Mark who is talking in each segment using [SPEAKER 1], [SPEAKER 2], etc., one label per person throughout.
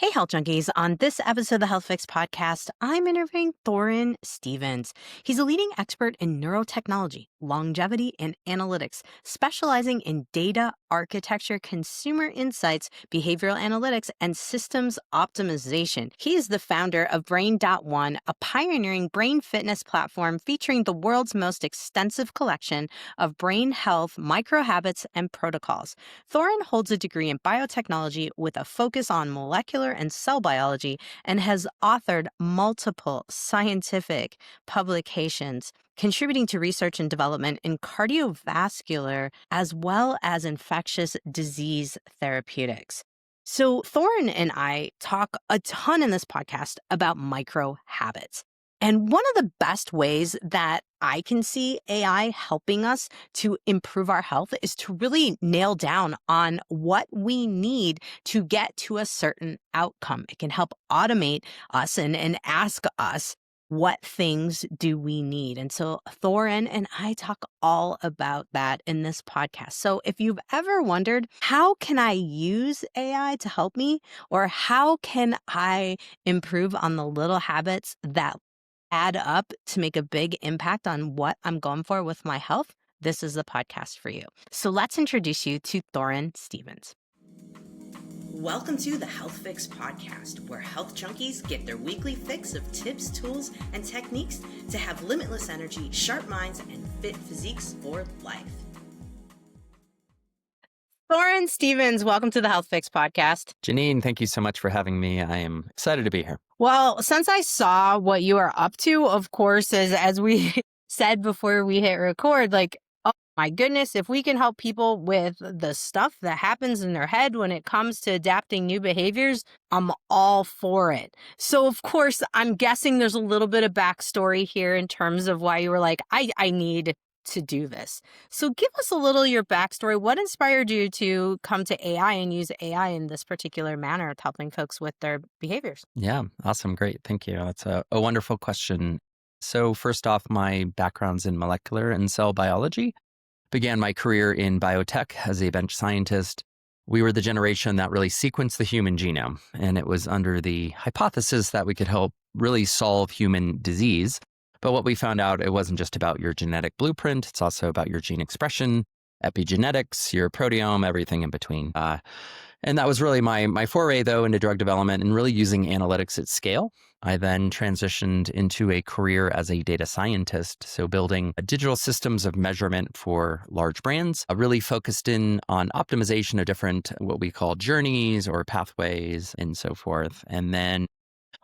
[SPEAKER 1] Hey, Health Junkies. On this episode of the Health Fix podcast, I'm interviewing Thoryn Stevens. He's a leading expert in neurotechnology, longevity, and analytics, specializing in data architecture, consumer insights, behavioral analytics, and systems optimization. He is the founder of BrainOne, a pioneering brain fitness platform featuring the world's most extensive collection of brain health microhabits and protocols. Thoryn holds a degree in biotechnology with a focus on molecular and cell biology and has authored multiple scientific publications, contributing to research and development in cardiovascular as well as infectious disease therapeutics. So, Thoryn and I talk a ton in this podcast about micro habits. And one of the best ways that I can see AI helping us to improve our health is to really nail down on what we need to get to a certain outcome. It can help automate us and ask us, what things do we need? And so Thoryn and I talk all about that in this podcast. So if you've ever wondered, how can I use AI to help me? Or how can I improve on the little habits that add up to make a big impact on what I'm going for with my health? This is the podcast for you. So let's introduce you to Thoryn Stevens. Welcome to the Health Fix podcast, where health junkies get their weekly fix of tips, tools, and techniques to have limitless energy, sharp minds, and fit physiques for life. Thoryn Stevens, welcome to the Health Fix podcast.
[SPEAKER 2] Janine, thank you so much for having me. I am excited to be here.
[SPEAKER 1] Well, since I saw what you are up to, of course, as we said before we hit record, oh my goodness, if we can help people with the stuff that happens in their head when it comes to adapting new behaviors, I'm all for it. So, of course, I'm guessing there's a little bit of backstory here in terms of why you were like, I need to do this. So give us a little your backstory. What inspired you to come to AI and use AI in this particular manner of helping folks with their behaviors?
[SPEAKER 2] Yeah, awesome. Great. Thank you. That's a wonderful question. So first off, my background's in molecular and cell biology. Began my career in biotech as a bench scientist. We were the generation that really sequenced the human genome, and it was under the hypothesis that we could help really solve human disease. But what we found out, it wasn't just about your genetic blueprint. It's also about your gene expression, epigenetics, your proteome, everything in between. And that was really my foray, though, into drug development and really using analytics at scale. I then transitioned into a career as a data scientist, so building digital systems of measurement for large brands, really focused in on optimization of different what we call journeys or pathways and so forth. And then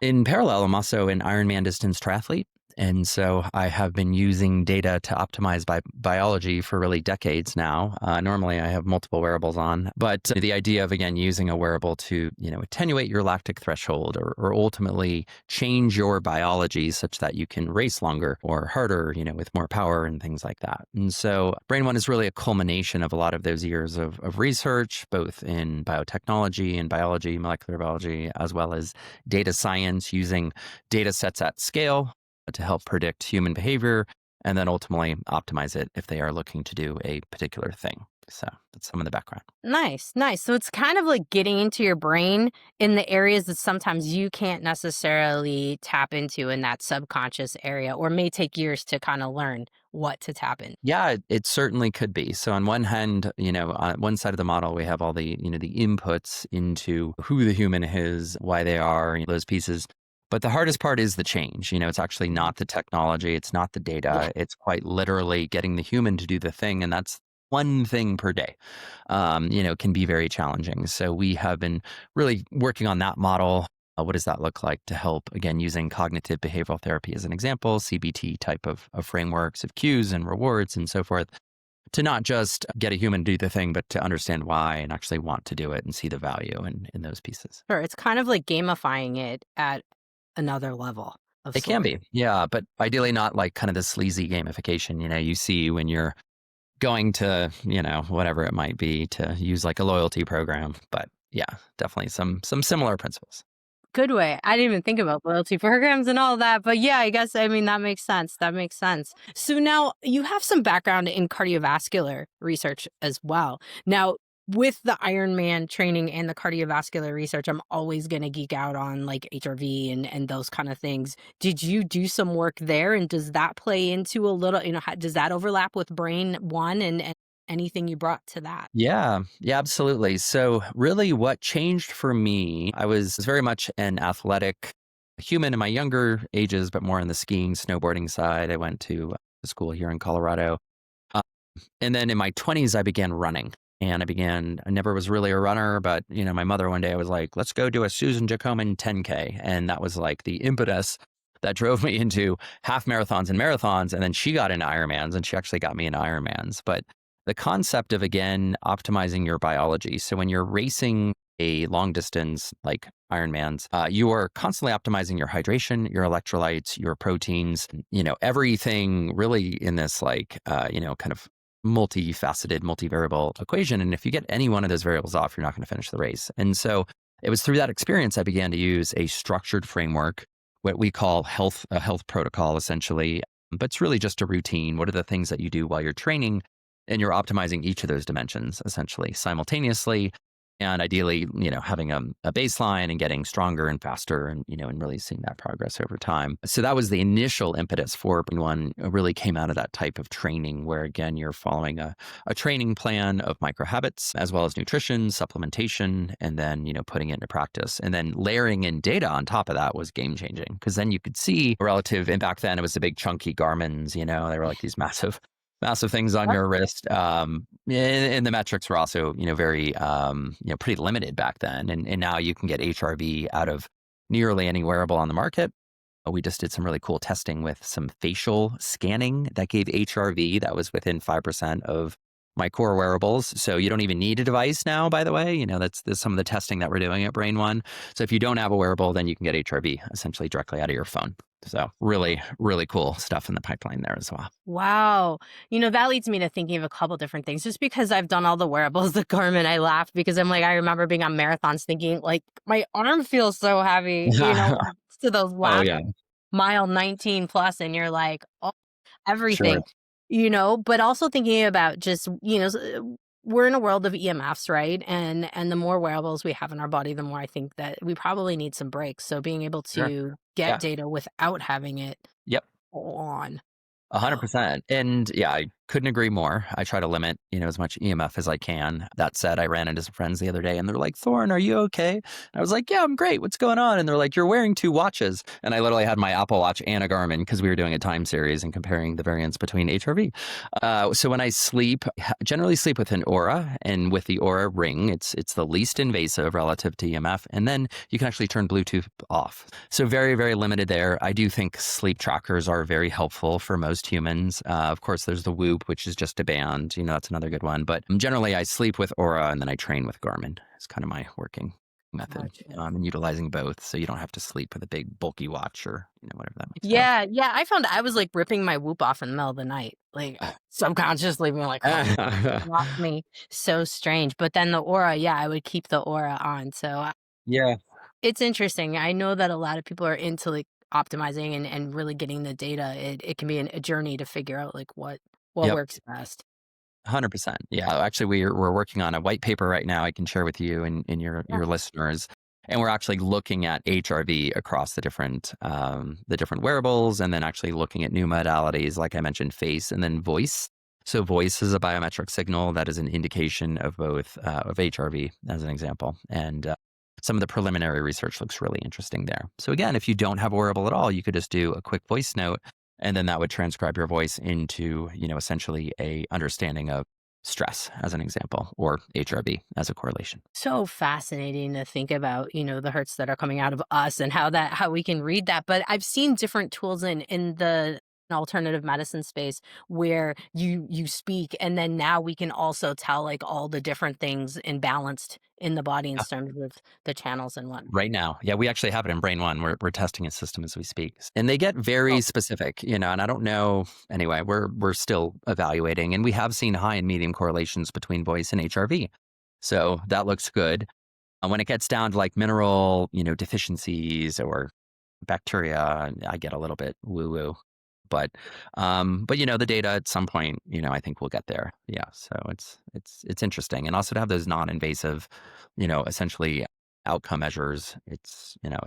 [SPEAKER 2] in parallel, I'm also an Ironman distance triathlete. And so I have been using data to optimize biology for really decades now. Normally I have multiple wearables on, but the idea of, again, using a wearable to, attenuate your lactic threshold or ultimately change your biology such that you can race longer or harder, with more power and things like that. And so BrainOne is really a culmination of a lot of those years of research, both in biotechnology and biology, molecular biology, as well as data science using data sets at scale to help predict human behavior and then ultimately optimize it if they are looking to do a particular thing. So that's some of the background.
[SPEAKER 1] Nice. So it's kind of like getting into your brain in the areas that sometimes you can't necessarily tap into in that subconscious area, or may take years to kind of learn what to tap in.
[SPEAKER 2] Yeah, it certainly could be. So on one hand, on one side of the model, we have all the, the inputs into who the human is, why they are, those pieces. But the hardest part is the change. It's actually not the technology. It's not the data. It's quite literally getting the human to do the thing. And that's one thing per day, can be very challenging. So we have been really working on that model. What does that look like to help, again, using cognitive behavioral therapy as an example, CBT type of frameworks of cues and rewards and so forth, to not just get a human to do the thing, but to understand why and actually want to do it and see the value in those pieces.
[SPEAKER 1] Sure. It's kind of like gamifying it at another level of
[SPEAKER 2] It can be, yeah, but ideally not like kind of the sleazy gamification, you see when you're going to, whatever it might be to use like a loyalty program. But yeah, definitely some similar principles.
[SPEAKER 1] Good way. I didn't even think about loyalty programs and all that, but yeah, I guess, that makes sense. So now you have some background in cardiovascular research as well. Now, with the Ironman training and the cardiovascular research, I'm always gonna geek out on, like, HRV and those kinda things. Did you do some work there, and does that play into a little how does that overlap with BrainOne and anything you brought to that?
[SPEAKER 2] Yeah, yeah, absolutely. So, really, what changed for me, I was very much an athletic human in my younger ages, but more on the skiing, snowboarding side. I went to school here in Colorado. Uh, and then in my 20s, I began running. And I never was really a runner, but my mother one day I was like, let's go do a Susan Jacoman 10K. And that was like the impetus that drove me into half marathons and marathons. And then she got into Ironmans and she actually got me into Ironmans. But the concept of, again, optimizing your biology. So when you're racing a long distance like Ironmans, you are constantly optimizing your hydration, your electrolytes, your proteins, everything really in this kind of multifaceted, multivariable equation. And if you get any one of those variables off, you're not going to finish the race. And so it was through that experience I began to use a structured framework, what we call a health protocol, essentially. But it's really just a routine. What are the things that you do while you're training? And you're optimizing each of those dimensions essentially simultaneously. And ideally, having a baseline and getting stronger and faster and really seeing that progress over time. So that was the initial impetus for BrainOne. Really came out of that type of training where, again, you're following a training plan of microhabits as well as nutrition, supplementation, and then, putting it into practice. And then layering in data on top of that was game changing because then you could see relative, and back then it was the big chunky Garmin's, they were like these massive things on your wrist. And the metrics were also, very, pretty limited back then. And now you can get HRV out of nearly any wearable on the market. We just did some really cool testing with some facial scanning that gave HRV that was within 5% of my core wearables. So you don't even need a device now, by the way. That's some of the testing that we're doing at BrainOne. So if you don't have a wearable, then you can get HRV essentially directly out of your phone. So really, really cool stuff in the pipeline there as well.
[SPEAKER 1] Wow. That leads me to thinking of a couple different things. Just because I've done all the wearables, the Garmin, I laugh because I'm like, I remember being on marathons thinking, like, my arm feels so heavy, to those
[SPEAKER 2] Oh,
[SPEAKER 1] last
[SPEAKER 2] yeah,
[SPEAKER 1] mile 19 plus, and you're like, oh,
[SPEAKER 2] sure.
[SPEAKER 1] everything, but also thinking about just, we're in a world of EMFs, right? And the more wearables we have in our body, the more I think that we probably need some breaks. So being able
[SPEAKER 2] Sure.
[SPEAKER 1] to get
[SPEAKER 2] Yeah.
[SPEAKER 1] data without having it
[SPEAKER 2] Yep.
[SPEAKER 1] on. Oh,
[SPEAKER 2] 100%. And yeah, I couldn't agree more. I try to limit, as much EMF as I can. That said, I ran into some friends the other day and they're like, Thoryn, are you okay? And I was like, yeah, I'm great. What's going on? And they're like, you're wearing two watches. And I literally had my Apple Watch and a Garmin because we were doing a time series and comparing the variance between HRV. So when I sleep, generally sleep with an Aura, and with the Aura ring, it's the least invasive relative to EMF. And then you can actually turn Bluetooth off. So very, very limited there. I do think sleep trackers are very helpful for most humans. Of course, there's the Whoop, which is just a band. That's another good one. But generally, I sleep with Aura and then I train with Garmin. It's kind of my working method,
[SPEAKER 1] gotcha.
[SPEAKER 2] and utilizing both, so you don't have to sleep with a big bulky watch or whatever that might sound.
[SPEAKER 1] Yeah, yeah, I found I was, like, ripping my Whoop off in the middle of the night, like, subconsciously being like, "Oh, block me." So strange, but then the Aura, yeah, I would keep the Aura on, so,
[SPEAKER 2] Yeah.
[SPEAKER 1] it's interesting. I know that a lot of people are into, like, optimizing and really getting the data. It can be a journey to figure out, like, what
[SPEAKER 2] Yep.
[SPEAKER 1] works best.
[SPEAKER 2] 100%. Yeah. Actually, we're working on a white paper right now I can share with you and
[SPEAKER 1] Yeah.
[SPEAKER 2] your listeners. And we're actually looking at HRV across the different wearables, and then actually looking at new modalities, like I mentioned, face and then voice. So voice is a biometric signal that is an indication of both of HRV, as an example. And some of the preliminary research looks really interesting there. So again, if you don't have a wearable at all, you could just do a quick voice note, and then that would transcribe your voice into, essentially a understanding of stress, as an example, or HRV as a correlation.
[SPEAKER 1] So fascinating to think about, the hurts that are coming out of us and how we can read that. But I've seen different tools in the alternative medicine space where you speak, and then now we can also tell, like, all the different things imbalanced in the body in terms of the channels and what.
[SPEAKER 2] Right now. Yeah, we actually have it in BrainOne. We're testing a system as we speak. And they get
[SPEAKER 1] Oh,
[SPEAKER 2] very specific, and I don't know. Anyway, we're still evaluating, and we have seen high and medium correlations between voice and HRV. So that looks good. When it gets down to like mineral, deficiencies or bacteria, I get a little bit woo-woo. But the data at some point, I think we'll get there. Yeah. So it's interesting. And also to have those non-invasive, essentially outcome measures,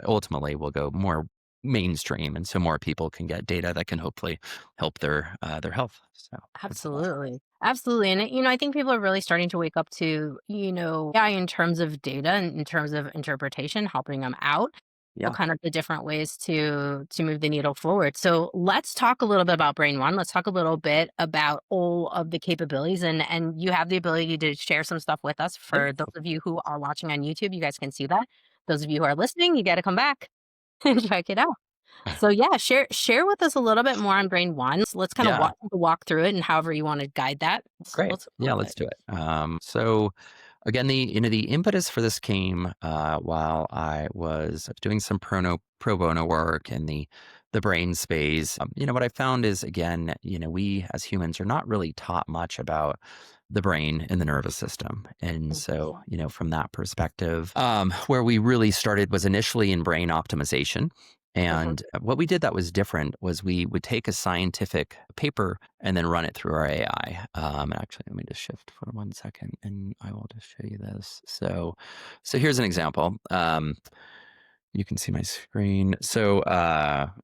[SPEAKER 2] ultimately will go more mainstream. And so more people can get data that can hopefully help their health. So that's all.
[SPEAKER 1] Absolutely. Absolutely. And, I think people are really starting to wake up to, AI in terms of data and in terms of interpretation, helping them out.
[SPEAKER 2] Yeah.
[SPEAKER 1] Kind of the different ways to move the needle forward. So let's talk a little bit about BrainOne. Let's talk a little bit about all of the capabilities, and you have the ability to share some stuff with us.
[SPEAKER 2] Yep.
[SPEAKER 1] For those of you who are watching on YouTube, you guys can see that. Those of you who are listening, you got to come back and check it out. So yeah, share with us a little bit more on BrainOne. So let's kind of
[SPEAKER 2] Yeah.
[SPEAKER 1] walk through it and however you want to guide that.
[SPEAKER 2] Great.
[SPEAKER 1] Let's go
[SPEAKER 2] Yeah,
[SPEAKER 1] with
[SPEAKER 2] let's
[SPEAKER 1] it.
[SPEAKER 2] do it. So again, the impetus for this came while I was doing some pro bono work in the brain space. What I found is, again, we as humans are not really taught much about the brain and the nervous system. And so, from that perspective, where we really started was initially in brain optimization.
[SPEAKER 1] Mhm.
[SPEAKER 2] And what we did that was different was we would take a scientific paper and then run it through our AI. Actually, let me just shift for 1 second, and I will just show you this. So here's an example. You can see my screen. So,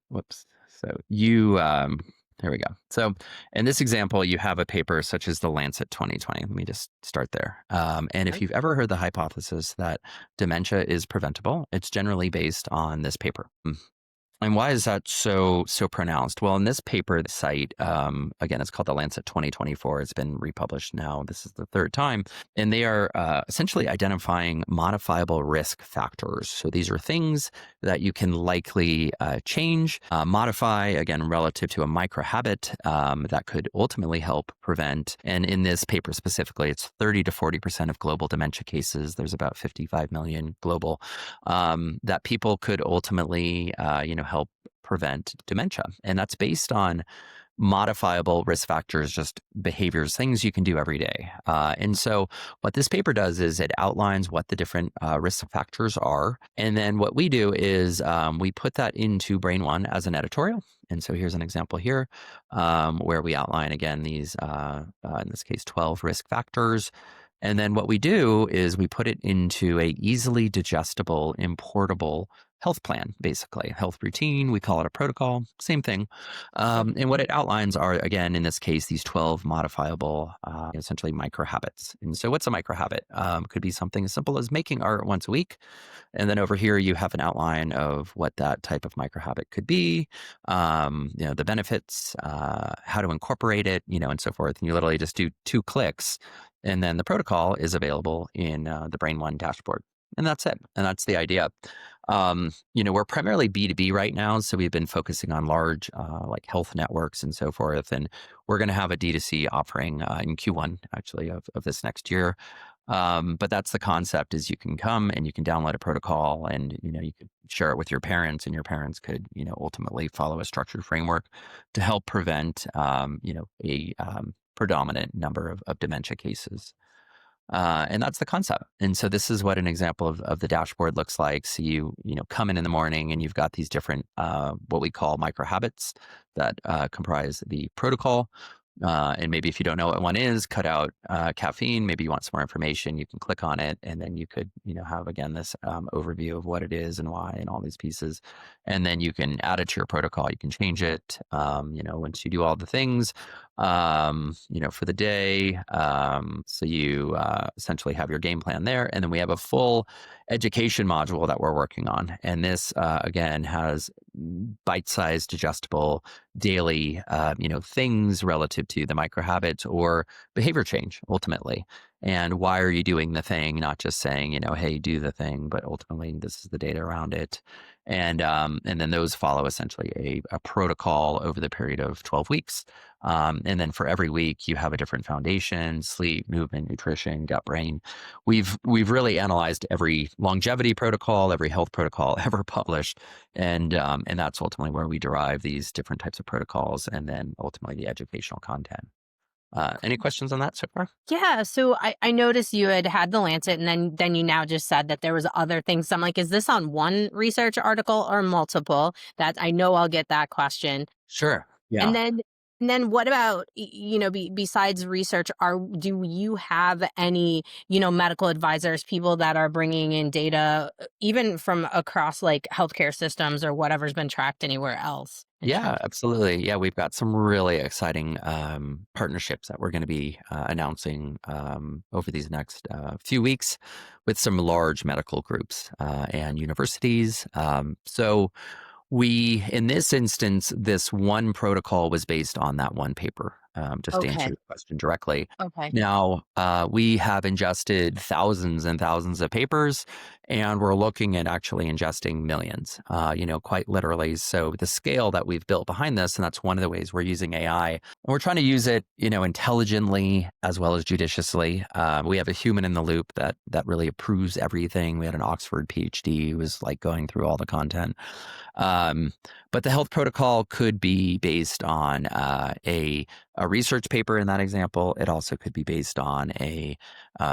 [SPEAKER 2] whoops. So there we go. So in this example, you have a paper such as the Lancet 2020. Let me just start there. And if you've ever heard the hypothesis that dementia is preventable, it's generally based on this paper. And why is that so pronounced? Well, in this paper, the site, again, it's called the Lancet 2024. It's been republished now. This is the third time. And they are essentially identifying modifiable risk factors. So these are things that you can likely change, modify, again, relative to a microhabit that could ultimately help prevent. And in this paper specifically, it's 30 to 40% of global dementia cases. There's about 55 million global that people could ultimately, help prevent dementia. And that's based on modifiable risk factors, just behaviors, things you can do every day. And so what this paper does is it outlines what the different risk factors are. And then what we do is we put that into BrainOne as an editorial. And so here's an example here where we outline, again, these, in this case, 12 risk factors. And then what we do is we put it into a easily digestible, importable health plan, basically health routine. We call it a protocol, same thing. And what it outlines are, again, in this case, these 12 modifiable, essentially microhabits. And so what's a microhabit? Could be something as simple as making art once a week. And then over here, you have an outline of what that type of microhabit could be, the benefits, how to incorporate it, and so forth. And you literally just do 2 clicks, and then the protocol is available in the BrainOne dashboard. And that's it. And that's the idea. We're primarily B2B right now. So we've been focusing on large like health networks and so forth. And we're going to have a D2C offering in Q1, actually, of this next year. But that's the concept is you can come and you can download a protocol and, you could share it with your parents, and your parents could, ultimately follow a structured framework to help prevent, a predominant number of dementia cases. And that's the concept. And so this is what an example of the dashboard looks like. So you come in the morning and you've got these different, what we call microhabits that comprise the protocol. And maybe if you don't know what one is, cut out caffeine. Maybe you want some more information. You can click on it, and then you could, have again this overview of what it is and why, and all these pieces. And then you can add it to your protocol. You can change it. Once you do all the things, for the day. So you essentially have your game plan there, and then we have a full education module that we're working on. And this again has bite-sized, digestible daily, things relative to the microhabits or behavior change ultimately. And why are you doing the thing? Not just saying, hey, do the thing, but ultimately this is the data around it. And then those follow essentially a protocol over the period of 12 weeks. And then for every week, you have a different foundation: sleep, movement, nutrition, gut, brain. We've really analyzed every longevity protocol, every health protocol ever published, and that's ultimately where we derive these different types of protocols, and then ultimately the educational content. Any questions on that so far?
[SPEAKER 1] Yeah, so I noticed you had the Lancet, and then you now just said that there was other things. So I'm like, is this on one research article or multiple? That I know I'll get that question.
[SPEAKER 2] Sure. Yeah.
[SPEAKER 1] And then what about, besides research, do you have any, medical advisors, people that are bringing in data, even from across like healthcare systems or whatever's been tracked anywhere else and
[SPEAKER 2] Yeah,
[SPEAKER 1] shared?
[SPEAKER 2] absolutely. Yeah, we've got some really exciting partnerships that we're going to be announcing over these next few weeks with some large medical groups and universities. In this instance, this one protocol was based on that one paper, just to answer
[SPEAKER 1] Okay.
[SPEAKER 2] your question directly.
[SPEAKER 1] Okay.
[SPEAKER 2] Now, we have ingested thousands and thousands of papers, and we're looking at actually ingesting millions, quite literally. So the scale that we've built behind this, and that's one of the ways we're using AI, and we're trying to use it, intelligently as well as judiciously. We have a human in the loop that really approves everything. We had an Oxford PhD who was like going through all the content. Um, but the health protocol could be based on a research paper in that example. It also could be based on a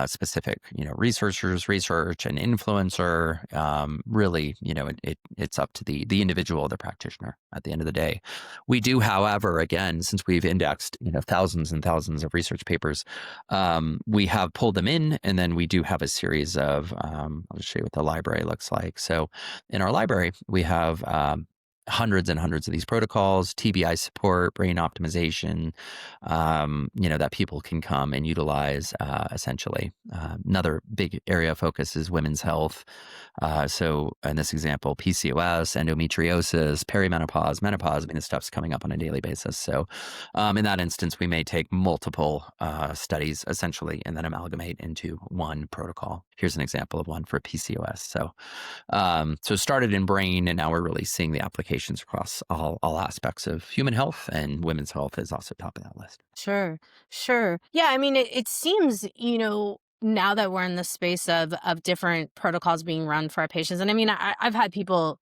[SPEAKER 2] specific, researcher's research, an influencer. Really, it's up to the individual, the practitioner. At the end of the day, we do, however, again, since we've indexed, thousands and thousands of research papers, we have pulled them in, and then we do have a series of. I'll just show you what the library looks like. So in our library, we have hundreds and hundreds of these protocols, TBI support, brain optimization, that people can come and utilize essentially. Another big area of focus is women's health. So in this example, PCOS, endometriosis, perimenopause, menopause, I mean, this stuff's coming up on a daily basis. So in that instance, we may take multiple studies essentially and then amalgamate into one protocol. Here's an example of one for PCOS. So started in brain, and now we're really seeing the applications across all aspects of human health, and women's health is also top of that list.
[SPEAKER 1] Sure, sure. Yeah, I mean, it seems, now that we're in the space of different protocols being run for our patients, and I mean, I've had people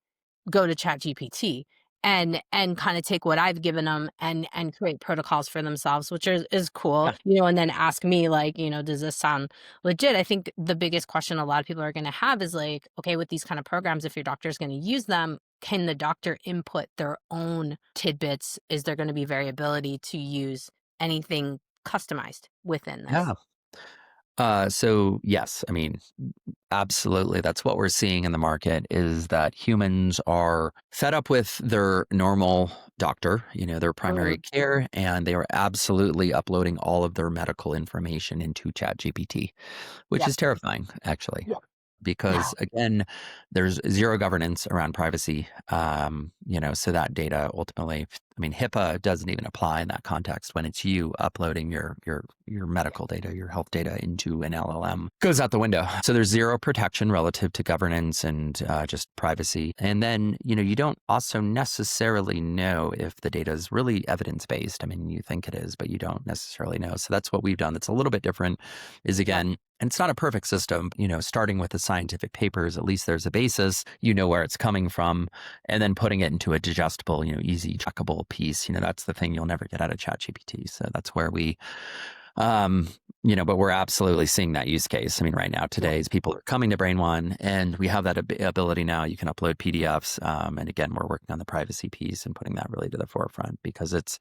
[SPEAKER 1] go to ChatGPT and kind of take what I've given them and create protocols for themselves, which is cool,
[SPEAKER 2] Yeah.
[SPEAKER 1] and then ask me like, does this sound legit? I think the biggest question a lot of people are going to have is like, okay, with these kind of programs, if your doctor is going to use them, can the doctor input their own tidbits? Is there going to be variability to use anything customized within this?
[SPEAKER 2] Yeah. So yes, I mean, absolutely. That's what we're seeing in the market is that humans are fed up with their normal doctor, their primary
[SPEAKER 1] Mm,
[SPEAKER 2] care, and they are absolutely uploading all of their medical information into ChatGPT, which
[SPEAKER 1] yeah,
[SPEAKER 2] is terrifying, actually.
[SPEAKER 1] yeah, yeah,
[SPEAKER 2] Because again, there's zero governance around privacy. So that data ultimately, I mean, HIPAA doesn't even apply in that context when it's you uploading your medical data, your health data into an LLM. Goes out the window. So there's zero protection relative to governance and just privacy. And then, you don't also necessarily know if the data is really evidence based. I mean, you think it is, but you don't necessarily know. So that's what we've done. That's a little bit different. Is
[SPEAKER 1] yeah.
[SPEAKER 2] again, and it's not a perfect system, starting with the scientific papers, at least there's a basis, where it's coming from, and then putting it into a digestible, easy checkable piece. That's the thing you'll never get out of ChatGPT. So that's where we um, but we're absolutely seeing that use case. I mean, right now,
[SPEAKER 1] Yeah.
[SPEAKER 2] today's people are coming to BrainOne, and we have that ability now. You can upload PDFs, and again, we're working on the privacy piece and putting that really to the forefront because it's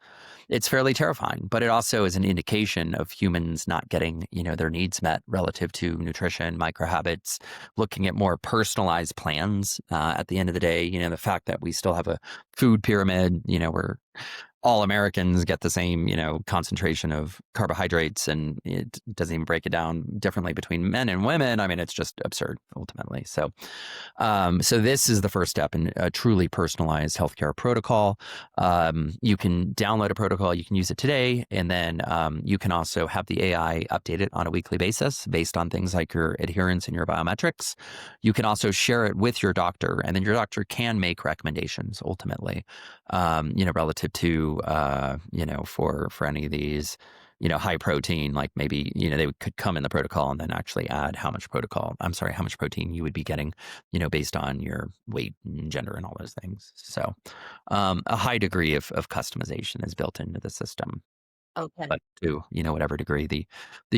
[SPEAKER 2] fairly terrifying. But it also is an indication of humans not getting their needs met relative to nutrition, microhabits, looking at more personalized plans. At the end of the day, the fact that we still have a food pyramid, where all Americans get the same, concentration of carbohydrates, and it doesn't even break it down differently between men and women. I mean, it's just absurd ultimately. So this is the first step in a truly personalized healthcare protocol. You can download a protocol, you can use it today, and then you can also have the AI update it on a weekly basis based on things like your adherence and your biometrics. You can also share it with your doctor, and then your doctor can make recommendations ultimately, relative to, for any of these, high protein, like maybe, they could come in the protocol and then actually add how much protein you would be getting, based on your weight and gender and all those things. So a high degree of customization is built into the system.
[SPEAKER 1] Okay.
[SPEAKER 2] but to, whatever degree the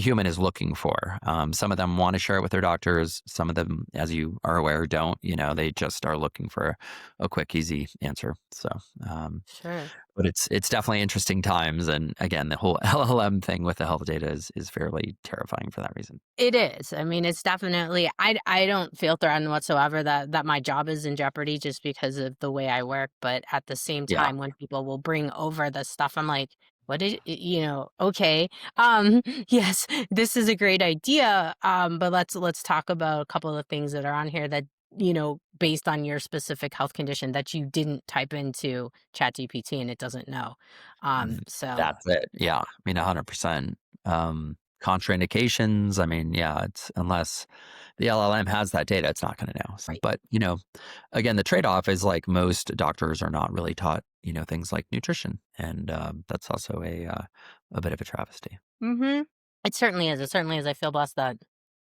[SPEAKER 2] human is looking for. Some of them want to share it with their doctors. Some of them, as you are aware, don't. They just are looking for a quick, easy answer. So, um,
[SPEAKER 1] Sure.
[SPEAKER 2] but it's definitely interesting times. And again, the whole LLM thing with the health data is fairly terrifying for that reason.
[SPEAKER 1] It is. I mean, it's definitely I don't feel threatened whatsoever that my job is in jeopardy just because of the way I work, but at the same
[SPEAKER 2] Yeah.
[SPEAKER 1] time, when people will bring over the stuff, I'm like, "What did okay. Yes, this is a great idea, but let's talk about a couple of things that are on here that, based on your specific health condition that you didn't type into ChatGPT and it doesn't know." So
[SPEAKER 2] That's it. Yeah. I mean, 100%. Contraindications. I mean, yeah, it's unless the LLM has that data, it's not going to know.
[SPEAKER 1] right.
[SPEAKER 2] But, again, the trade off is like most doctors are not really taught, things like nutrition. And that's also a bit of a travesty.
[SPEAKER 1] Mhm. It certainly is. It certainly is. I feel blessed that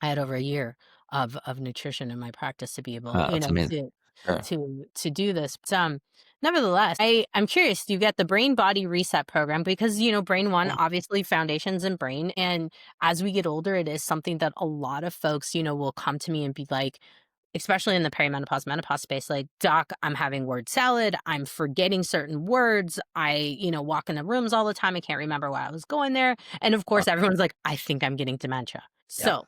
[SPEAKER 1] I had over a year of nutrition in my practice to be able,
[SPEAKER 2] That's amazing.
[SPEAKER 1] to
[SPEAKER 2] Sure.
[SPEAKER 1] to do this. But, nevertheless, I'm curious. You get the Brain Body Reset program because BrainOne
[SPEAKER 2] Yeah.
[SPEAKER 1] obviously foundations in brain, and as we get older, it is something that a lot of folks will come to me and be like, especially in the perimenopause menopause space, like, doc, I'm having word salad, I'm forgetting certain words, I walk in the rooms all the time, I can't remember why I was going there, and of course everyone's like, I think I'm getting dementia.
[SPEAKER 2] Yeah.
[SPEAKER 1] So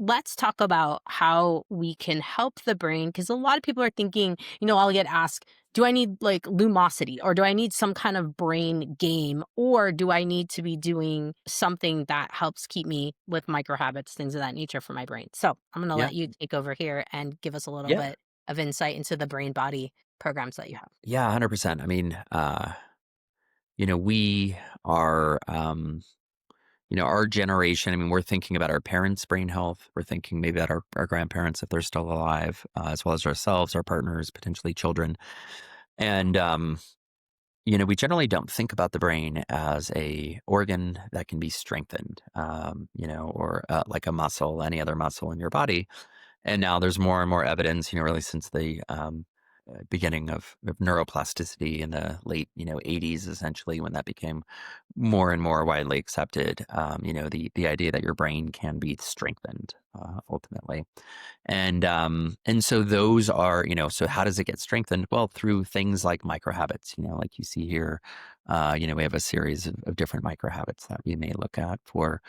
[SPEAKER 1] let's talk about how we can help the brain because a lot of people are thinking, I'll get asked, do I need like lumosity or do I need some kind of brain game or do I need to be doing something that helps keep me with micro habits, things of that nature for my brain? So I'm going to
[SPEAKER 2] Yeah.
[SPEAKER 1] let you take over here and give us a little
[SPEAKER 2] Yeah.
[SPEAKER 1] bit of insight into the brain body programs that you have.
[SPEAKER 2] Yeah. 100%. I mean, we are, our generation, I mean, we're thinking about our parents' brain health. We're thinking maybe about our grandparents if they're still alive, as well as ourselves, our partners, potentially children. And, we generally don't think about the brain as a organ that can be strengthened, or like a muscle, any other muscle in your body. And now there's more and more evidence, really since the beginning of neuroplasticity in the late, 80s, essentially, when that became more and more widely accepted. The idea that your brain can be strengthened ultimately. And so those are, so how does it get strengthened? Well, through things like micro habits, like you see here. We have a series of different micro habits that we may look at for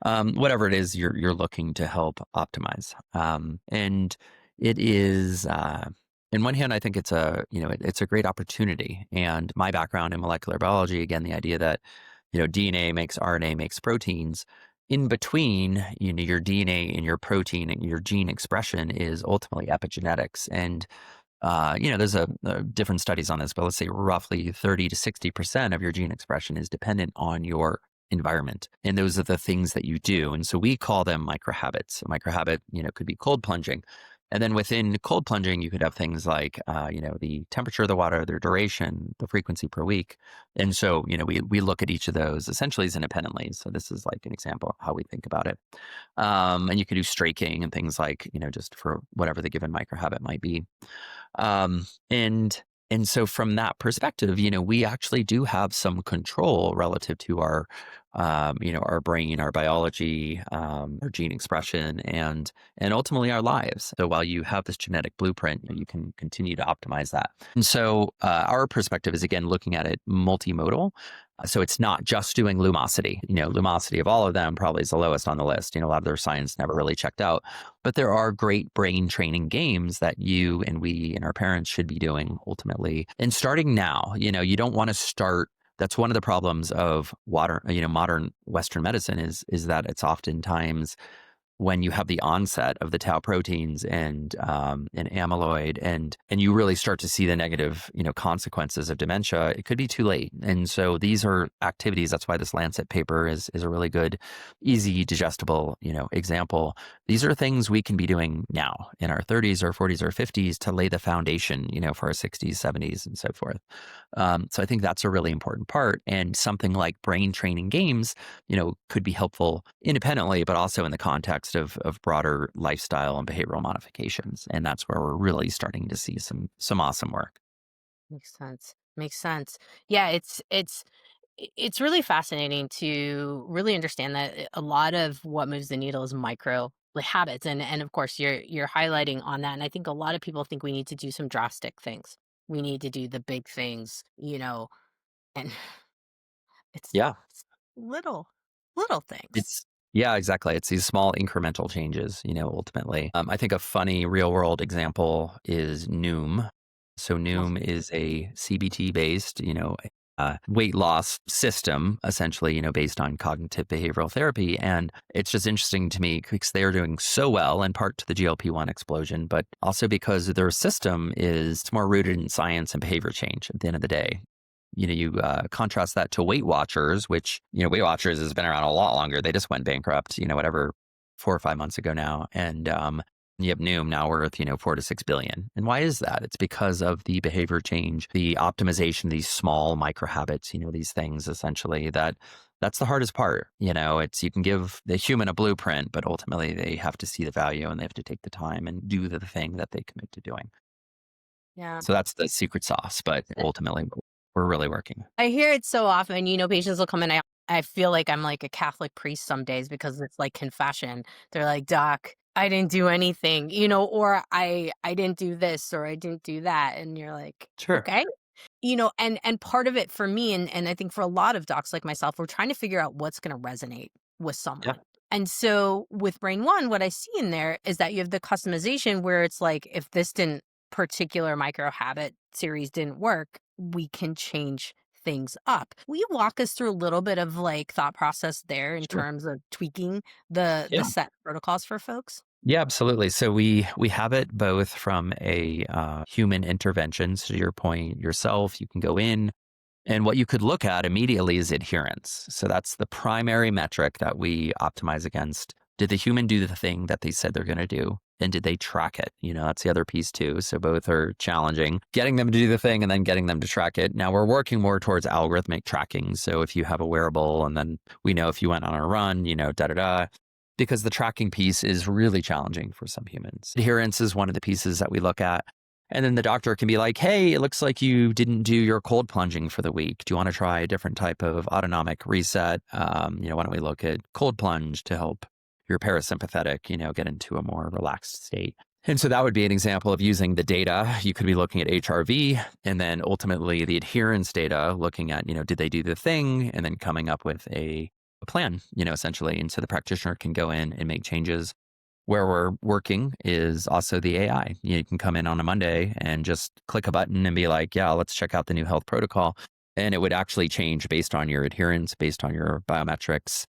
[SPEAKER 2] whatever it is you're looking to help optimize. And it is, in one hand, I think it's it's a great opportunity. And my background in molecular biology, again, the idea that DNA makes RNA makes proteins. In between, your DNA and your protein and your gene expression is ultimately epigenetics. And there's different studies on this, but let's say roughly 30 to 60% of your gene expression is dependent on your environment. And those are the things that you do. And so we call them microhabits. A microhabit, could be cold plunging. And then within cold plunging, you could have things like, the temperature of the water, their duration, the frequency per week. And so, we look at each of those essentially as independently. So this is like an example of how we think about it. And you could do straking and things like, just for whatever the given microhabit might be. And so from that perspective, we actually do have some control relative to our brain, our biology, our gene expression, and ultimately our lives. So while you have this genetic blueprint, you can continue to optimize that. And so our perspective is again looking at it multimodal. So it's not just doing lumosity. Lumosity of all of them probably is the lowest on the list. A lot of their science never really checked out. But there are great brain training games that you and we and our parents should be doing ultimately. And starting now, you don't want to start. That's one of the problems of modern Western medicine is that it's oftentimes when you have the onset of the tau proteins and amyloid and you really start to see the negative consequences of dementia, it could be too late. And so these are activities. That's why this Lancet paper is a really good, easy, digestible example. These are things we can be doing now in our 30s or 40s or 50s to lay the foundation for our 60s, 70s, and so forth. So I think that's a really important part. And something like brain training games could be helpful independently, but also in the context of broader lifestyle and behavioral modifications. And that's where we're really starting to see some awesome work.
[SPEAKER 1] Makes sense. Makes sense. Yeah, it's It's really fascinating to really understand that a lot of what moves the needle is micro habits, and of course you're highlighting on that. And I think a lot of people think we need to do some drastic things. We need to do the big things, and it's
[SPEAKER 2] Yeah.
[SPEAKER 1] it's little things.
[SPEAKER 2] It's yeah, exactly. It's these small incremental changes, ultimately. I think a funny real world example is Noom. So
[SPEAKER 1] Oh,
[SPEAKER 2] Noom is a CBT based, weight loss system, essentially, based on cognitive behavioral therapy. And it's just interesting to me because they're doing so well, in part to the GLP-1 explosion, but also because their system is more rooted in science and behavior change at the end of the day. You contrast that to Weight Watchers, which, Weight Watchers has been around a lot longer. They just went bankrupt, whatever, 4 or 5 months ago now. And you have Noom now worth, 4 to 6 billion. And why is that? It's because of the behavior change, the optimization, these small micro habits, these things essentially that's the hardest part. It's you can give the human a blueprint, but ultimately they have to see the value and they have to take the time and do the thing that they commit to doing.
[SPEAKER 1] yeah.
[SPEAKER 2] So that's the secret sauce, but ultimately we're really working.
[SPEAKER 1] I hear it so often, patients will come in. I feel like I'm like a Catholic priest some days because it's like confession. They're like, "Doc, I didn't do anything," or I didn't do this or I didn't do that. And you're like,
[SPEAKER 2] Sure.
[SPEAKER 1] okay. And part of it for me, and I think for a lot of docs like myself, we're trying to figure out what's gonna resonate with
[SPEAKER 2] Yeah,
[SPEAKER 1] someone. And so with BrainOne, what I see in there is that you have the customization where it's like, if this didn't particular micro habit series didn't work, we can change things up. Will you walk us through a little bit of like thought process there in
[SPEAKER 2] sure.
[SPEAKER 1] terms of tweaking the
[SPEAKER 2] Yeah.
[SPEAKER 1] set protocols for folks?
[SPEAKER 2] Yeah, absolutely. So we have it both from a human intervention. So to your point, yourself, you can go in, and what you could look at immediately is adherence. So that's the primary metric that we optimize against. Did the human do the thing that they said they're going to do? And did they track it? That's the other piece too. So both are challenging. Getting them to do the thing and then getting them to track it. Now we're working more towards algorithmic tracking. So if you have a wearable and then we know if you went on a run, da da da, because the tracking piece is really challenging for some humans. Adherence is one of the pieces that we look at. And then the doctor can be like, hey, it looks like you didn't do your cold plunging for the week. Do you want to try a different type of autonomic reset? Why don't we look at cold plunge to help your parasympathetic, get into a more relaxed state? And so that would be an example of using the data. You could be looking at HRV and then ultimately the adherence data, looking at, did they do the thing? And then coming up with a plan, essentially. And so the practitioner can go in and make changes. Where we're working is also the AI. You can come in on a Monday and just click a button and be like, yeah, let's check out the new health protocol. And it would actually change based on your adherence, based on your biometrics,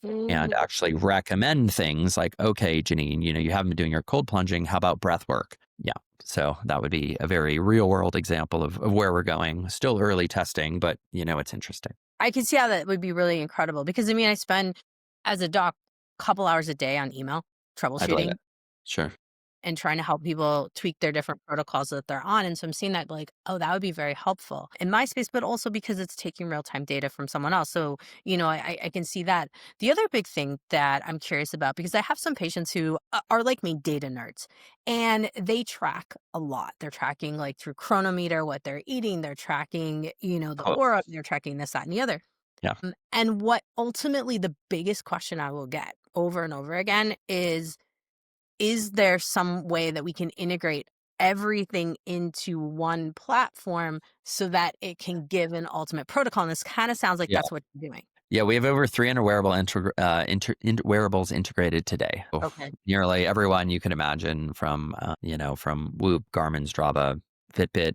[SPEAKER 2] and
[SPEAKER 1] Mm.
[SPEAKER 2] actually recommend things like, okay, Janine, you haven't been doing your cold plunging. How about breath work? Yeah. So that would be a very real world example of where we're going. Still early testing, but it's interesting.
[SPEAKER 1] I can see how that would be really incredible because I spend as a doc a couple hours a day on email
[SPEAKER 2] I believe it.
[SPEAKER 1] troubleshooting
[SPEAKER 2] Sure.
[SPEAKER 1] and trying to help people tweak their different protocols that they're on. And so I'm seeing that like, oh, that would be very helpful in my space, but also because it's taking real time data from someone else. So, I can see that. The other big thing that I'm curious about, because I have some patients who are like me, data nerds, and they track a lot. They're tracking like through Chronometer what they're eating, they're tracking, the
[SPEAKER 2] Cool.
[SPEAKER 1] aura, they're tracking this, that, and the other.
[SPEAKER 2] Yeah.
[SPEAKER 1] And what ultimately the biggest question I will get over and over again is there some way that we can integrate everything into one platform so that it can give an ultimate protocol? And this kind of sounds like
[SPEAKER 2] Yeah.
[SPEAKER 1] that's what you're doing.
[SPEAKER 2] Yeah, we have over 300 wearables integrated today. So
[SPEAKER 1] Okay.
[SPEAKER 2] nearly everyone you can imagine from, from Whoop, Garmin, Strava, Fitbit,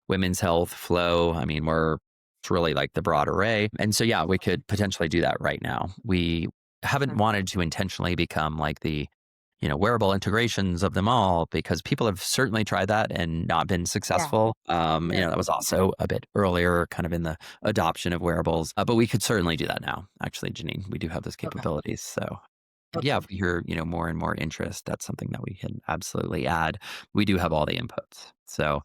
[SPEAKER 2] Women's Health, Flow. I mean, it's really like the broad array. And so, yeah, we could potentially do that right now. We haven't
[SPEAKER 1] Okay.
[SPEAKER 2] wanted to intentionally become like the, wearable integrations of them all because people have certainly tried that and not been
[SPEAKER 1] Yeah.
[SPEAKER 2] successful.
[SPEAKER 1] Yeah.
[SPEAKER 2] That was also a bit earlier kind of in the adoption of wearables, but we could certainly do that now. Actually, Janine, we do have those
[SPEAKER 1] Okay.
[SPEAKER 2] capabilities. So yeah,
[SPEAKER 1] Okay.
[SPEAKER 2] if we hear, more and more interest, that's something that we can absolutely add. We do have all the inputs. So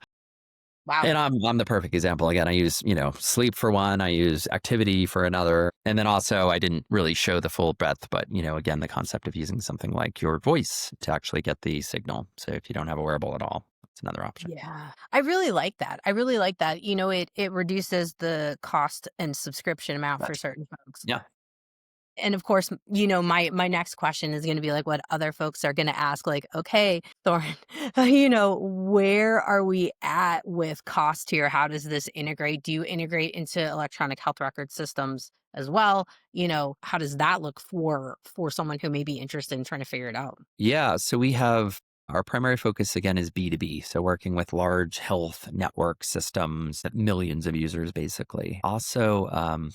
[SPEAKER 1] Wow.
[SPEAKER 2] and I'm the perfect example. Again, I use, sleep for one, I use activity for another. And then also I didn't really show the full breadth, but again, the concept of using something like your voice to actually get the signal. So if you don't have a wearable at all, It's another option.
[SPEAKER 1] Yeah. I really like that. I really like that. It reduces the cost and subscription amount for
[SPEAKER 2] Gotcha.
[SPEAKER 1] certain folks.
[SPEAKER 2] Yeah.
[SPEAKER 1] And of course, my next question is going to be like what other folks are going to ask, like, okay, Thorn, where are we at with cost here? How does this integrate? Do you integrate into electronic health record systems as well? How does that look for someone who may be interested in trying to figure it out?
[SPEAKER 2] Yeah. So we have our primary focus again is B2B. So working with large health network systems, millions of users basically. Also,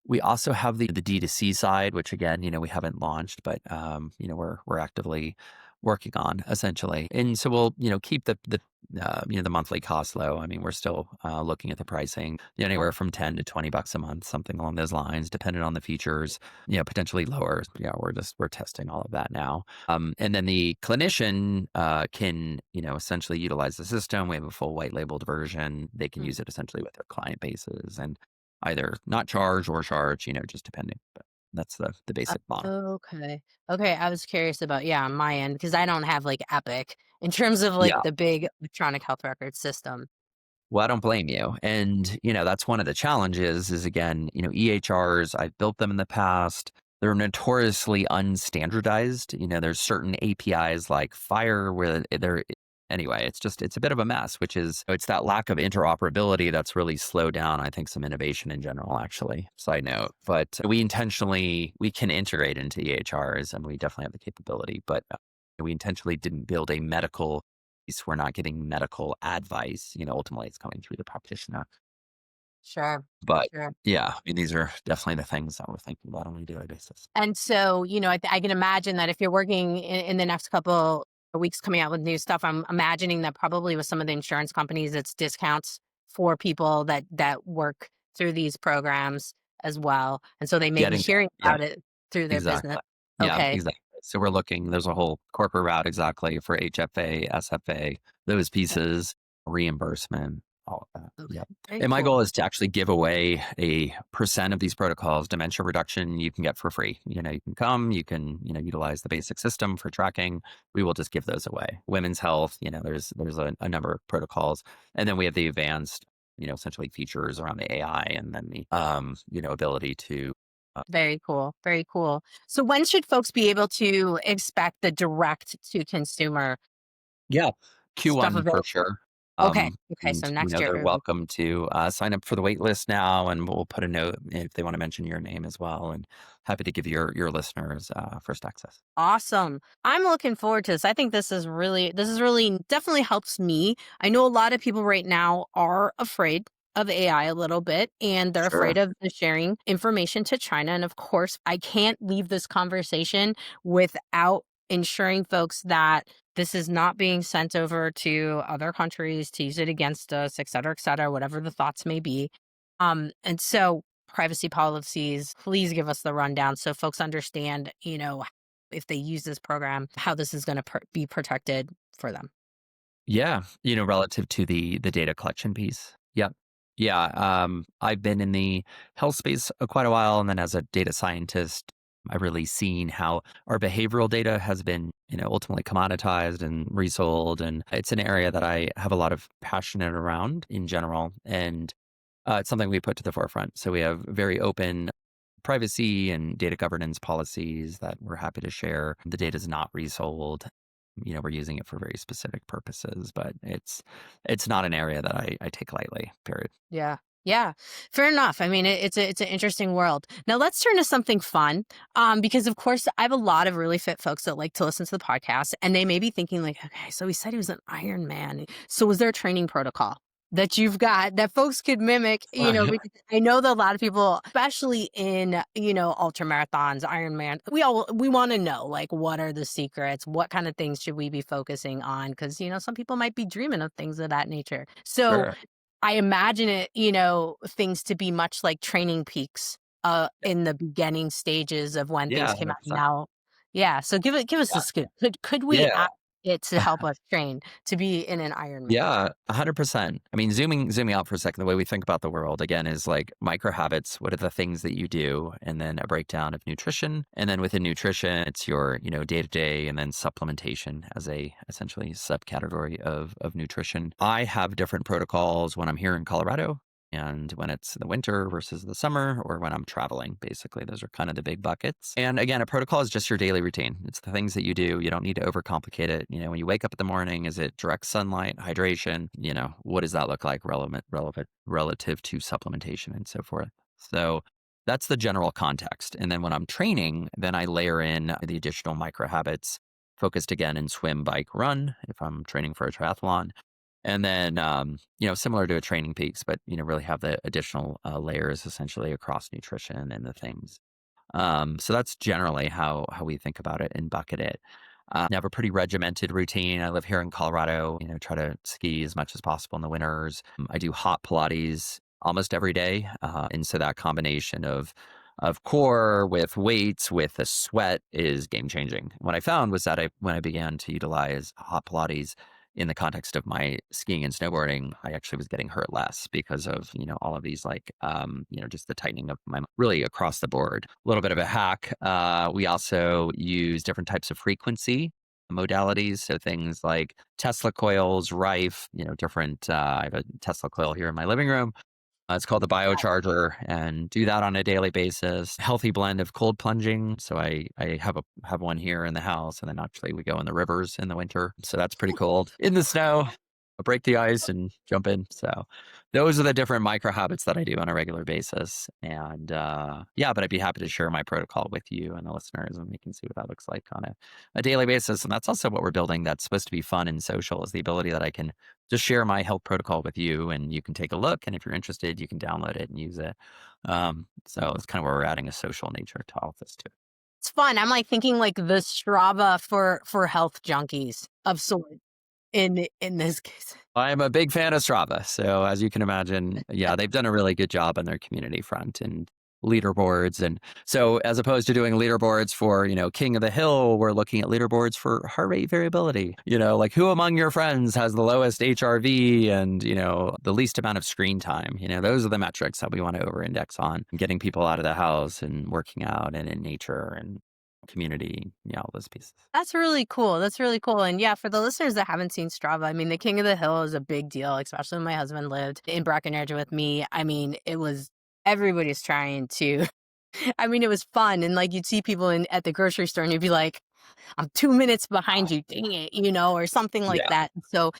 [SPEAKER 2] we also have the D2C side, which again, we haven't launched, but we're actively working on essentially. And so we'll, keep the monthly cost low. I mean, we're still looking at the pricing, anywhere from 10 to $20 a month, something along those lines, depending on the features, potentially lower. Yeah, we're testing all of that now. And then the clinician can, essentially utilize the system. We have a full white labeled version. They can use it essentially with their client bases and either not charge or charge, just depending. But that's the basic model.
[SPEAKER 1] Okay. Okay, I was curious about, yeah, on my end, because I don't have, like, Epic in terms of, like,
[SPEAKER 2] Yeah.
[SPEAKER 1] the big electronic health record system.
[SPEAKER 2] Well, I don't blame you. And, that's one of the challenges is again, EHRs, I've built them in the past. They're notoriously unstandardized. There's certain APIs like Fire where they're anyway, it's a bit of a mess, which is it's that lack of interoperability that's really slowed down, I think, some innovation in general, actually. Side note. But we can integrate into EHRs and we definitely have the capability, but we intentionally didn't build a medical piece. We're not getting medical advice. Ultimately it's coming through the practitioner.
[SPEAKER 1] Sure,
[SPEAKER 2] But
[SPEAKER 1] sure.
[SPEAKER 2] yeah, I mean, these are definitely the things that we're thinking about on a daily basis.
[SPEAKER 1] And so, I can imagine that if you're working in the next couple of weeks coming out with new stuff, I'm imagining that probably with some of the insurance companies, it's discounts for people that work through these programs as well. And so they may be
[SPEAKER 2] Getting
[SPEAKER 1] hearing
[SPEAKER 2] yeah.
[SPEAKER 1] about it through their business.
[SPEAKER 2] Exactly. Yeah,
[SPEAKER 1] Okay.
[SPEAKER 2] exactly. So we're looking there's a whole corporate route exactly for HFA, SFA, those pieces, reimbursement, all of that.
[SPEAKER 1] Okay.
[SPEAKER 2] Yep.
[SPEAKER 1] Very
[SPEAKER 2] And my
[SPEAKER 1] cool.
[SPEAKER 2] goal is to actually give away a percent of these protocols. Dementia reduction you can get for free. You can come, you can, utilize the basic system for tracking. We will just give those away. Women's health, there's a number of protocols. And then we have the advanced, essentially features around the AI and then the ability to
[SPEAKER 1] Very cool. Very cool. So when should folks be able to expect the direct to consumer
[SPEAKER 2] yeah,
[SPEAKER 1] stuff
[SPEAKER 2] Q1 for
[SPEAKER 1] available?
[SPEAKER 2] sure.
[SPEAKER 1] Okay. Okay. So
[SPEAKER 2] And
[SPEAKER 1] next
[SPEAKER 2] they're
[SPEAKER 1] year.
[SPEAKER 2] welcome to sign up for the wait list now, and we'll put a note if they want to mention your name as well. And happy to give your listeners first access.
[SPEAKER 1] Awesome. I'm looking forward to this. I think this is really definitely helps me. I know a lot of people right now are afraid of AI a little bit and they're
[SPEAKER 2] Sure.
[SPEAKER 1] afraid of the sharing information to China. And of course, I can't leave this conversation without ensuring folks that this is not being sent over to other countries to use it against us, et cetera, whatever the thoughts may be. And so privacy policies, please give us the rundown so folks understand, if they use this program, how this is going to be protected for them.
[SPEAKER 2] Yeah, relative to the data collection piece. Yep. Yeah, I've been in the health space quite a while, and then as a data scientist, I've really seen how our behavioral data has been, ultimately commoditized and resold, and it's an area that I have a lot of passionate around in general, and it's something we put to the forefront. So we have very open privacy and data governance policies that we're happy to share. The data is not resold. We're using it for very specific purposes, but it's not an area that I take lightly. Period.
[SPEAKER 1] Yeah. Yeah. Fair enough. I mean, it's an interesting world. Now let's turn to something fun. Because of course I have a lot of really fit folks that like to listen to the podcast and they may be thinking like, okay, so he said he was an Ironman. So was there a training protocol that you've got that folks could mimic, because I know that a lot of people, especially in, ultra marathons, Ironman, we want to know like what are the secrets? What kind of things should we be focusing on? Because, some people might be dreaming of things of that nature. So
[SPEAKER 2] Sure.
[SPEAKER 1] I imagine it, things to be much like Training Peaks, in the beginning stages of when things
[SPEAKER 2] Yeah,
[SPEAKER 1] came out
[SPEAKER 2] 100%.
[SPEAKER 1] now. Yeah, so give us a
[SPEAKER 2] Yeah.
[SPEAKER 1] scoop. Could we
[SPEAKER 2] Yeah.
[SPEAKER 1] it to help us train to be in an Ironman.
[SPEAKER 2] Yeah, 100%. I mean, zooming out for a second, the way we think about the world again is like micro habits. What are the things that you do? And then a breakdown of nutrition. And then within nutrition, it's your, day to day and then supplementation as a essentially subcategory of nutrition. I have different protocols when I'm here in Colorado and when it's the winter versus the summer or when I'm traveling. Basically, those are kind of the big buckets. And again, a protocol is just your daily routine. It's the things that you do. You don't need to overcomplicate it. When you wake up in the morning, is it direct sunlight, hydration? What does that look like relevant relative to supplementation and so forth? So that's the general context. And then when I'm training, then I layer in the additional micro habits focused again in swim, bike, run if I'm training for a triathlon. And then, similar to a training peaks, but, really have the additional layers essentially across nutrition and the things. So that's generally how we think about it and bucket it. I have a pretty regimented routine. I live here in Colorado, try to ski as much as possible in the winters. I do hot Pilates almost every day. And so that combination of core with weights with the sweat is game changing. What I found was that when I began to utilize hot Pilates in the context of my skiing and snowboarding, I actually was getting hurt less because of, all of these just the tightening of my, really across the board. A little bit of a hack. We also use different types of frequency modalities. So things like Tesla coils, Rife, different, I have a Tesla coil here in my living room. It's called the biocharger and do that on a daily basis. Healthy blend of cold plunging. So I have one here in the house and then actually we go in the rivers in the winter. So that's pretty cold. In the snow, I break the ice and jump in. So those are the different micro habits that I do on a regular basis. And yeah, but I'd be happy to share my protocol with you and the listeners and we can see what that looks like on a daily basis. And that's also what we're building that's supposed to be fun and social is the ability that I can just share my health protocol with you and you can take a look. And if you're interested, you can download it and use it. So it's kind of where we're adding a social nature to all of this too.
[SPEAKER 1] It's fun. I'm like thinking like the Strava for health junkies of sort in this case.
[SPEAKER 2] I'm a big fan of Strava. So as you can imagine, yeah, they've done a really good job on their community front and leaderboards. And so as opposed to doing leaderboards for, King of the Hill, we're looking at leaderboards for heart rate variability, like who among your friends has the lowest HRV and, the least amount of screen time. Those are the metrics that we want to over index on getting people out of the house and working out and in nature and community, all those pieces.
[SPEAKER 1] That's really cool. That's really cool. And yeah, for the listeners that haven't seen Strava, I mean, the King of the Hill is a big deal, especially when my husband lived in Breckenridge with me. I mean, it was everybody's trying to. I mean, it was fun, and like you'd see people at the grocery store, and you'd be like, "I'm 2 minutes behind you, dang it," or something like
[SPEAKER 2] Yeah.
[SPEAKER 1] that. So,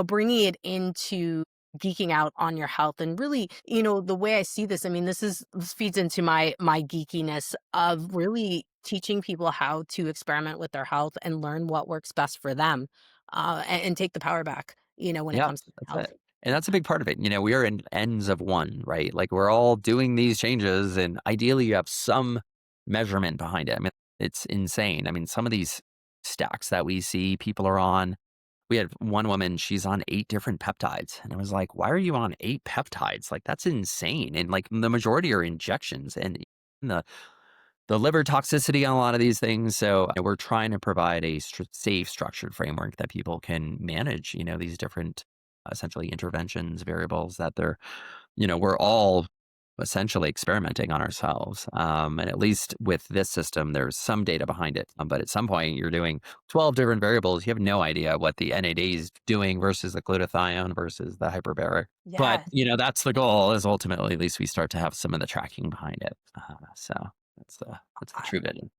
[SPEAKER 1] bringing it into geeking out on your health and really, the way I see this, I mean, this feeds into my geekiness of really teaching people how to experiment with their health and learn what works best for them, and take the power back, when it
[SPEAKER 2] Yeah,
[SPEAKER 1] comes to
[SPEAKER 2] that's
[SPEAKER 1] health.
[SPEAKER 2] it. And that's a big part of it. We are in ends of one, right? Like we're all doing these changes and ideally you have some measurement behind it. I mean, it's insane. I mean, some of these stacks that we see people are on, we had one woman, she's on 8 different peptides. And I was like, why are you on 8 peptides? Like that's insane. And like the majority are injections and the the liver toxicity on a lot of these things. So we're trying to provide a safe, structured framework that people can manage, these different essentially interventions, variables that we're all essentially experimenting on ourselves. And at least with this system, there's some data behind it. But at some point, you're doing 12 different variables. You have no idea what the NAD is doing versus the glutathione versus the hyperbaric. But,
[SPEAKER 1] Yes.
[SPEAKER 2] that's the goal is ultimately, at least we start to have some of the tracking behind it. So that's the true vision.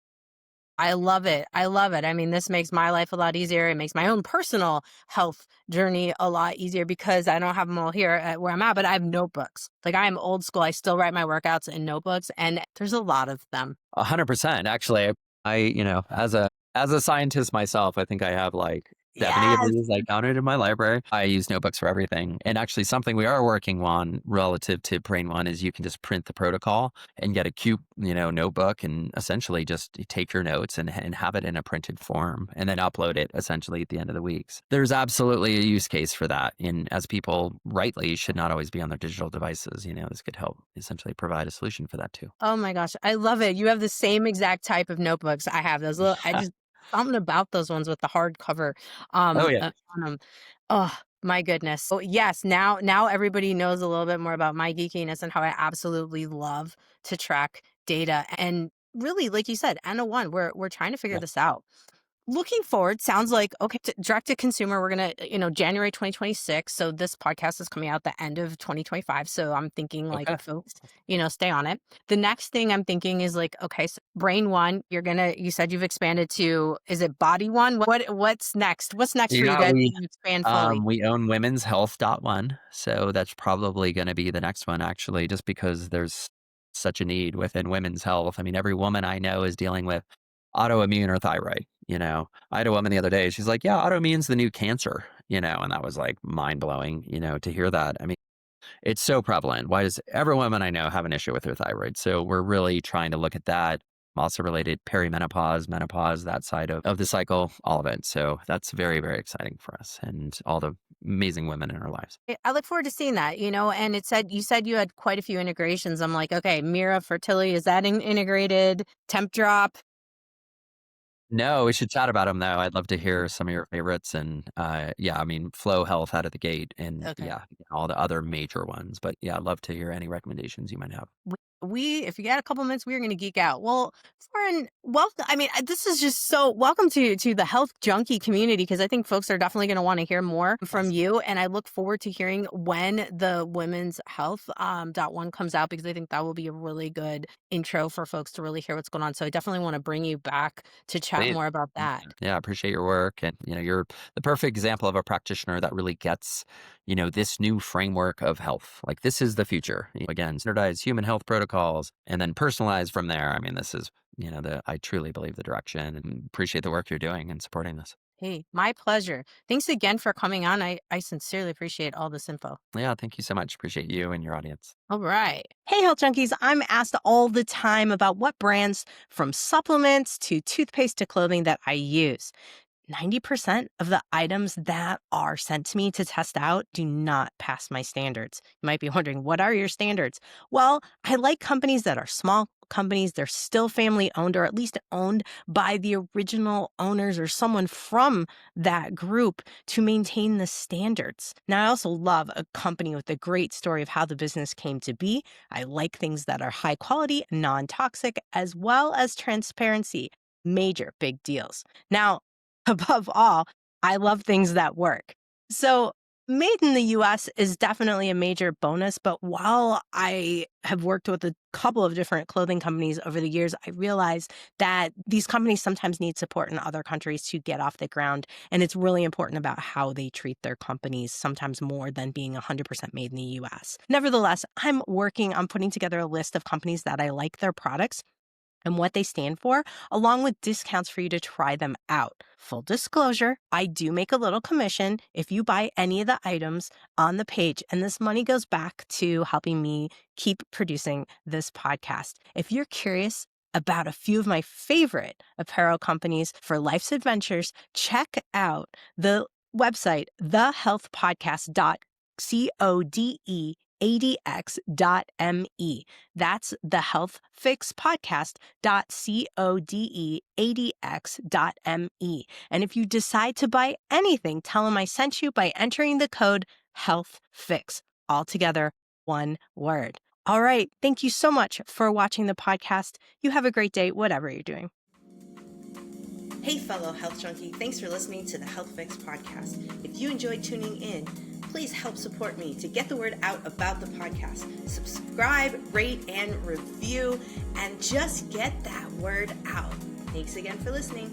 [SPEAKER 1] I love it. I love it. I mean, this makes my life a lot easier. It makes my own personal health journey a lot easier because I don't have them all here at where I'm at, but I have notebooks. Like I am old school. I still write my workouts in notebooks and there's a lot of them.
[SPEAKER 2] 100%. Actually, as a scientist myself, I think I have like 70 of
[SPEAKER 1] Yes.
[SPEAKER 2] these I counted in my library. I use notebooks for everything. And actually something we are working on relative to BrainOne is you can just print the protocol and get a cute, notebook and essentially just take your notes and have it in a printed form and then upload it essentially at the end of the weeks. There's absolutely a use case for that. And as people rightly should not always be on their digital devices, this could help essentially provide a solution for that too.
[SPEAKER 1] Oh my gosh. I love it. You have the same exact type of notebooks I have. Those little, I just, Something about those ones with the hardcover,
[SPEAKER 2] Oh, yeah.
[SPEAKER 1] on 'em. Oh, my goodness. So, yes, now everybody knows a little bit more about my geekiness and how I absolutely love to track data. And really, like you said, N-O-1, we're trying to figure
[SPEAKER 2] Yeah.
[SPEAKER 1] this out. Looking forward, sounds like, okay, direct to consumer, we're gonna, January 2026. So this podcast is coming out the end of 2025. So I'm thinking like
[SPEAKER 2] Okay.
[SPEAKER 1] folks, stay on it. The next thing I'm thinking is like, okay, so BrainOne, you said you've expanded to, is it Body One? What's next? What's next for you
[SPEAKER 2] Yeah,
[SPEAKER 1] guys when you expand fully?
[SPEAKER 2] we own Women's Health.one, so that's probably gonna be the next one actually, just because there's such a need within women's health. I mean, every woman I know is dealing with autoimmune or thyroid, you know? I had a woman the other day, she's like, "Yeah, autoimmune's the new cancer," and that was, like, mind-blowing, to hear that. I mean, it's so prevalent. Why does every woman I know have an issue with their thyroid? So we're really trying to look at that. Also related perimenopause, menopause, that side of the cycle, all of it. So that's very, very exciting for us and all the amazing women in our lives.
[SPEAKER 1] I look forward to seeing that, and you said you had quite a few integrations. I'm like, okay, Mira Fertility, is that integrated? Temp Drop?
[SPEAKER 2] No, we should chat about them though. I'd love to hear some of your favorites. And yeah, I mean, Flow Health out of the gate and
[SPEAKER 1] Okay.
[SPEAKER 2] yeah, all the other major ones. But yeah, I'd love to hear any recommendations you might have.
[SPEAKER 1] If you got a couple minutes, we're going to geek out. Well, Thoryn, welcome. I mean, this is just so welcome to the health junkie community, because I think folks are definitely going to want to hear more from
[SPEAKER 2] Yes.
[SPEAKER 1] you. And I look forward to hearing when the Women's Health .1 comes out, because I think that will be a really good intro for folks to really hear what's going on. So I definitely want to bring you back to chat
[SPEAKER 2] Please.
[SPEAKER 1] more about
[SPEAKER 2] Yeah,
[SPEAKER 1] that.
[SPEAKER 2] yeah, I appreciate your work. And, you're the perfect example of a practitioner that really gets, this new framework of health. Like, this is the future. Again, standardized human health protocols and then personalized from there. I mean, this is, I truly believe the direction and appreciate the work you're doing and supporting this.
[SPEAKER 1] Hey, my pleasure. Thanks again for coming on. I sincerely appreciate all this info.
[SPEAKER 2] Yeah, thank you so much. Appreciate you and your audience.
[SPEAKER 1] All right. Hey, health junkies. I'm asked all the time about what brands, from supplements to toothpaste to clothing, that I use. 90% of the items that are sent to me to test out do not pass my standards. You might be wondering, what are your standards? Well, I like companies that are small companies. They're still family owned, or at least owned by the original owners or someone from that group, to maintain the standards. Now, I also love a company with a great story of how the business came to be. I like things that are high quality, non-toxic, as well as transparency. Major big deals. Now, above all, I love things that work. So, made in the US is definitely a major bonus. But while I have worked with a couple of different clothing companies over the years, I realize that these companies sometimes need support in other countries to get off the ground. And it's really important about how they treat their companies, sometimes more than being 100% made in the US. Nevertheless, I'm working on putting together a list of companies that I like their products and what they stand for, along with discounts for you to try them out. Full disclosure, I do make a little commission if you buy any of the items on the page, and this money goes back to helping me keep producing this podcast. If you're curious about a few of my favorite apparel companies for life's adventures, check out the website, thehealthpodcast.codexadx.me. That's the healthfixpodcast.codexadx.me. And if you decide to buy anything, tell them I sent you by entering the code HealthFix. All together, one word. All right. Thank you so much for watching the podcast. You have a great day, whatever you're doing. Hey, fellow health junkie. Thanks for listening to the Health Fix podcast. If you enjoyed tuning in, please help support me to get the word out about the podcast. Subscribe, rate, and review, and just get that word out. Thanks again for listening.